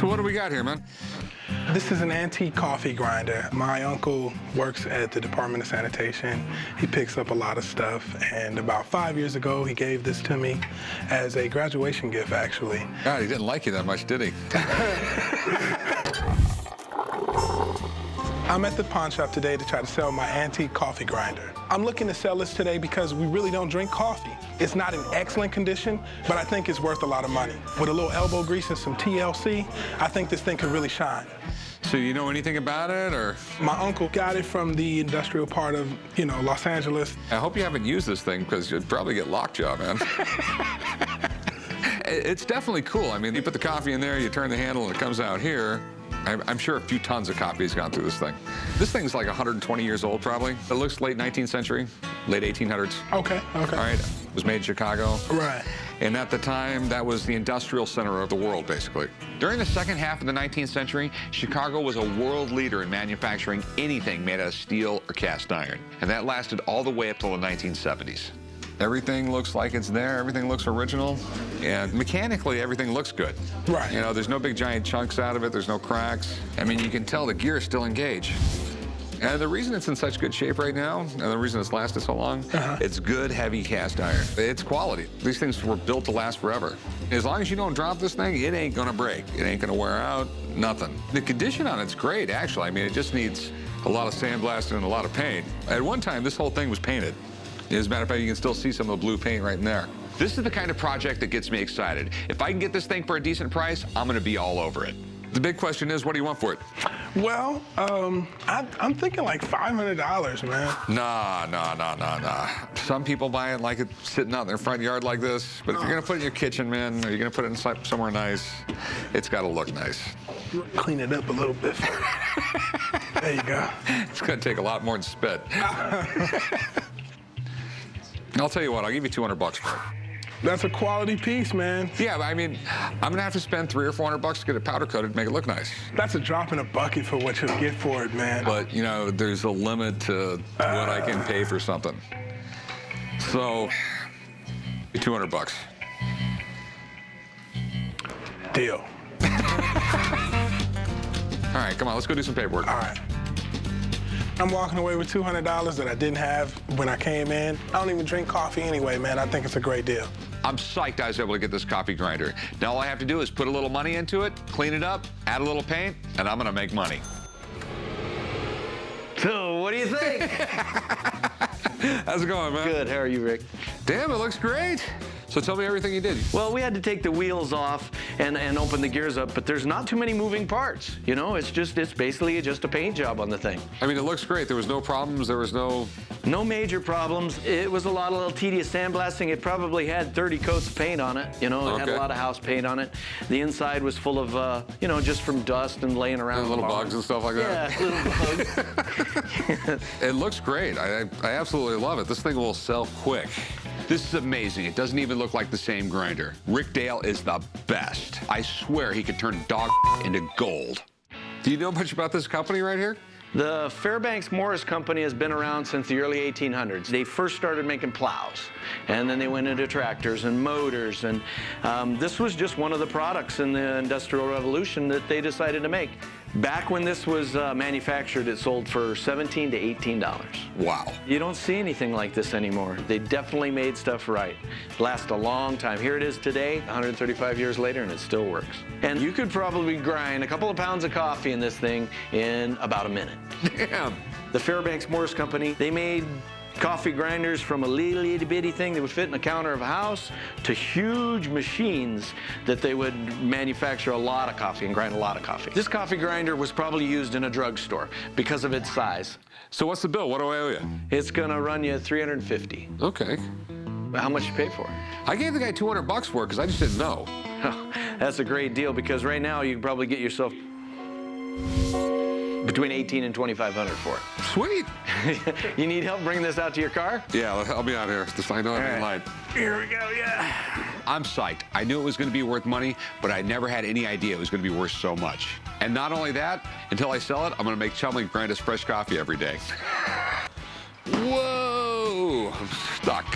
So what do we got here, man? This is an antique coffee grinder. My uncle works at the Department of Sanitation. He picks up a lot of stuff, and about 5 years ago, he gave this to me as a graduation gift, actually. God, he didn't like you that much, did he? I'm at the pawn shop today to try to sell my antique coffee grinder. I'm looking to sell this today because we really don't drink coffee. It's not in excellent condition, but I think it's worth a lot of money. With a little elbow grease and some TLC, I think this thing could really shine. So you know anything about it, or? My uncle got it from the industrial part of, Los Angeles. I hope you haven't used this thing, because you'd probably get lockjaw, man. It's definitely cool. I mean, you put the coffee in there, you turn the handle, and it comes out here. I'm sure a few tons of coffee has gone through this thing. This thing's like 120 years old, probably. It looks late 19th century, late 1800s. Okay. All right, it was made in Chicago. Right. And at the time, that was the industrial center of the world, basically. During the second half of the 19th century, Chicago was a world leader in manufacturing anything made out of steel or cast iron. And that lasted all the way up till the 1970s. Everything looks like it's there, everything looks original, and mechanically everything looks good. Right. There's no big giant chunks out of it, there's no cracks. I mean, you can tell the gear is still engaged. And the reason it's in such good shape right now, and the reason it's lasted so long, it's good, heavy cast iron. It's quality. These things were built to last forever. As long as you don't drop this thing, it ain't gonna break. It ain't gonna wear out, nothing. The condition on it's great, actually. I mean, it just needs a lot of sandblasting and a lot of paint. At one time, this whole thing was painted. As a matter of fact, you can still see some of the blue paint right in there. This is the kind of project that gets me excited. If I can get this thing for a decent price, I'm gonna be all over it. The big question is, what do you want for it? Well, I'm thinking like $500, man. Nah. Some people buy it like it's sitting out in their front yard like this, but if you're gonna put it in your kitchen, man, or you're gonna put it in somewhere nice, it's gotta look nice. Clean it up a little bit. There you go. It's gonna take a lot more than spit. I'll tell you what, I'll give you $200 for it. That's a quality piece, man. Yeah, but I mean, I'm gonna have to spend $300 or $400 to get it powder coated to make it look nice. That's a drop in a bucket for what you'll get for it, man. But, there's a limit to what I can pay for something. So, $200. Deal. All right, come on, let's go do some paperwork. All right. I'm walking away with $200 that I didn't have when I came in. I don't even drink coffee anyway, man. I think it's a great deal. I'm psyched I was able to get this coffee grinder. Now all I have to do is put a little money into it, clean it up, add a little paint, and I'm gonna make money. So, what do you think? How's it going, man? Good, how are you, Rick? Damn, it looks great. So tell me everything you did. Well, we had to take the wheels off and open the gears up, but there's not too many moving parts. It's basically just a paint job on the thing. I mean, it looks great. There was no problems. There was no major problems. It was a little tedious sandblasting. It probably had 30 coats of paint on it. It had a lot of house paint on it. The inside was full of, just from dust and laying around. And little bugs and stuff like that. Yeah, little bugs. It looks great. I absolutely love it. This thing will sell quick. This is amazing. It doesn't even look like the same grinder. Rick Dale is the best. I swear he could turn dog into gold. Do you know much about this company right here? The Fairbanks Morris Company has been around since the early 1800s. They first started making plows, and then they went into tractors and motors, and this was just one of the products in the Industrial Revolution that they decided to make. Back when this was manufactured, it sold for $17 to $18. Wow. You don't see anything like this anymore. They definitely made stuff right. Last a long time. Here it is today, 135 years later, and it still works. And you could probably grind a couple of pounds of coffee in this thing in about a minute. Damn. The Fairbanks Morris Company, they made coffee grinders from a little itty bitty thing that would fit in the counter of a house to huge machines that they would manufacture a lot of coffee and grind a lot of coffee. This coffee grinder was probably used in a drugstore because of its size. So what's the bill? What do I owe you? It's gonna run you $350. Okay. How much you pay for it? I gave the guy $200 for it because I just didn't know. That's a great deal because right now you can probably get yourself between $1,800 and $2,500 for it. Sweet. You need help bringing this out to your car? Yeah, I'll be out here. Just I know I'm in line. Here we go, yeah. I'm psyched. I knew it was going to be worth money, but I never had any idea it was going to be worth so much. And not only that, until I sell it, I'm going to make Chumley grind us fresh coffee every day. Whoa! I'm stuck.